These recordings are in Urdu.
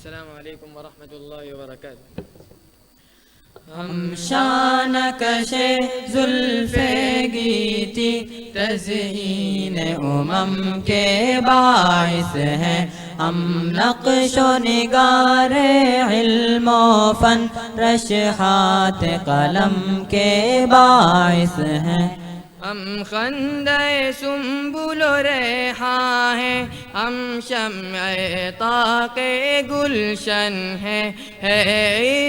السلام علیکم ورحمۃ اللہ وبرکاتہ۔ ہم شان کش زلف گیتی تزئین کے باعث ہیں، ہم نقش و نگار علم و فن رشحات قلم کے باعث ہیں۔ ہم خندہ سنبل و ریحاں ہیں، ہم شمع طاق گلشن ہیں، ہے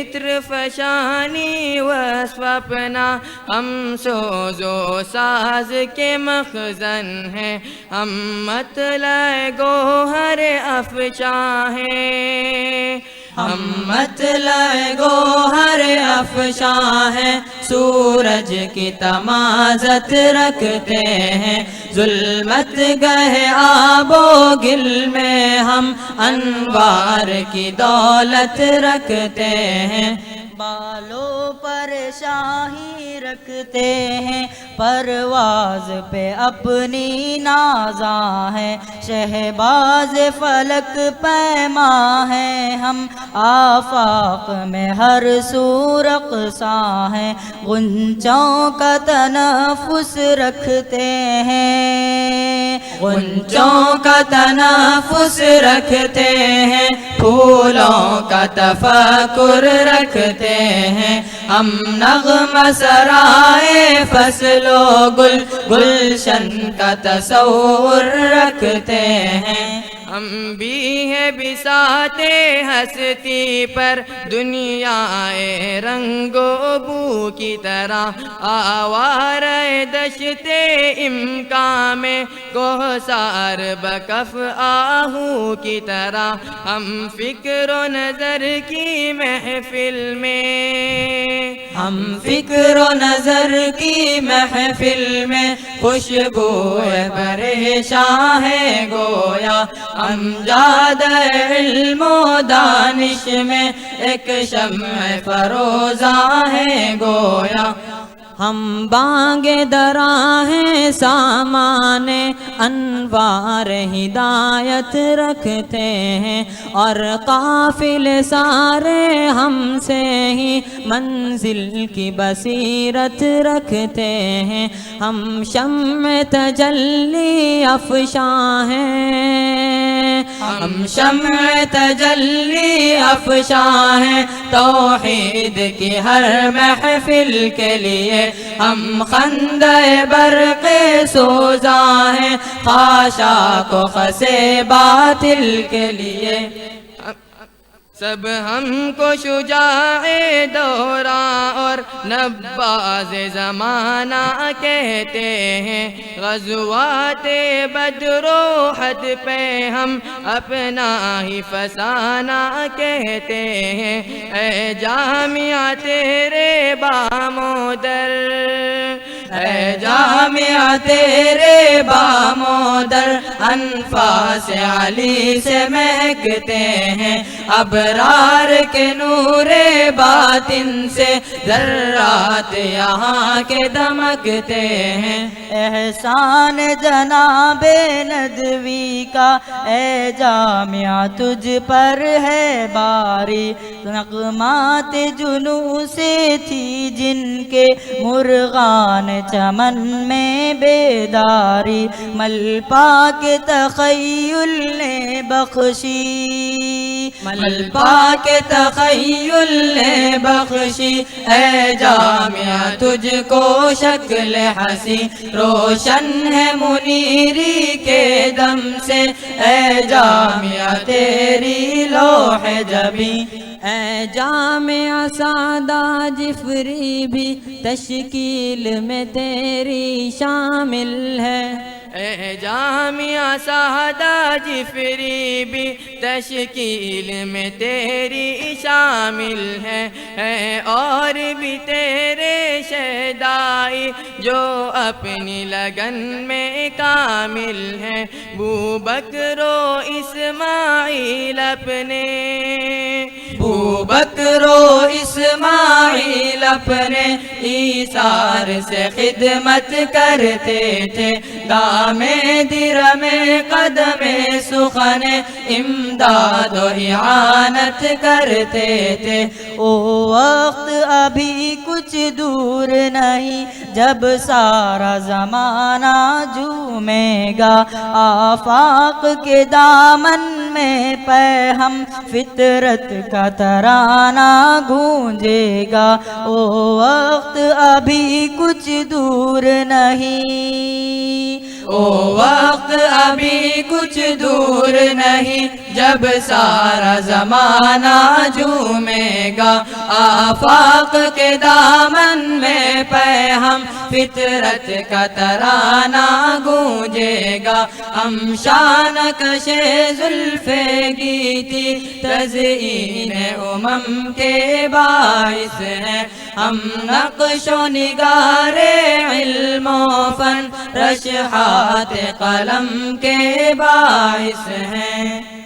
عطر فشانی وصف اپنا، ہم سوز و ساز کے مخزن ہیں، ہم مطلع گوہر افشاں ہیں، ہم مطلع گوہر افشاں ہیں، سورج کی تمازت رکھتے ہیں، ظلمت گہے آب و گل میں ہم انوار کی دولت رکھتے ہیں، بالوں پر شاہی رکھتے ہیں، پرواز پہ اپنی نازاں ہیں، شہباز فلک پیما ہیں ہم، آفاق میں ہر سو رقصاں ہیں، غنچوں کا تنفس رکھتے ہیں، غنچوں کا تنفس رکھتے ہیں، پھولوں کا تفکر رکھتے ہیں، ہم نغمہ سرائے فصل و گل گلشن کا تصور رکھتے ہیں، ہم بھی ہیں بساط ہستی پر، دنیا رنگ و بو کی طرح، آوارہ دشت امکان میں کوثر بکف آہو کی طرح، ہم فکر و نظر کی محفل میں، ہم فکر و نظر کی محفل میں خوشبو پریشاں ہے گویا، امجاد علم و دانش میں ایک شمع فروزاں ہے گویا، ہم بانگ دراں ہیں سامان انوار ہدایت رکھتے ہیں، اور قافل سارے ہم سے ہی منزل کی بصیرت رکھتے ہیں، ہم شمع تجلی افشاں ہیں، ہم شمع تجلی افشاں ہیں، توحید کی ہر محفل کے لیے ہم خندہ برق سوزاں ہیں، خاشاک و خسِ باطل کے لیے سب ہم کو شجاع دوراں اور نباز زمانہ کہتے ہیں، غزوات بدر و احد پہ ہم اپنا ہی فسانہ کہتے ہیں، اے جامعہ تیرے بامودر، اے جامعہ تیرے بامودر، انفاس علی سے مہکتے ہیں، ابرار کے نور باطن سے ذرات یہاں کے دمکتے ہیں، احسان جناب ندوی کا اے جامعہ تجھ پر ہے باری، نغمات جنوں سے تھی جن کے مرغان چمن میں بیداری، ملپا کے تخیل نے بخشی، ملپا کے تخیل نے بخشی، اے جامعہ تجھ کو شکل ہنسی، روشن ہے منیری کے دم سے، اے جامعہ تیری لوح جبیں، اے جامعہ سادہ جفری بھی تشکیل میں تیری شامل ہے، اے جامعہ سادہ جفری بھی تشکیل میں تیری شامل ہے، اور بھی تیرے شہدائی جو اپنی لگن میں کامل ہیں، بو بکر و اسماعیل اپنے، بو بکر و اسماعیل اپنے ایثار سے خدمت کرتے تھے، دام درم قدم سخن امداد و اعانت کرتے تھے۔ او وقت ابھی کچھ دور نہیں جب سارا زمانہ جھومے گا، آفاق کے دامن میں پہ ہم فطرت کا ترانہ گونجے گا۔ او وقت ابھی کچھ دور نہیں، او وقت ابھی کچھ دور نہیں جب سارا زمانہ جھومے گا، آفاق کے دامن میں پہ ہم فطرت کا ترانہ گونجے گا۔ ہم شان کشے زلف گیتی تزئین امم کے باعث ہیں، ہم نقش و نگار علم و فن رشحات قلم کے باعث ہیں۔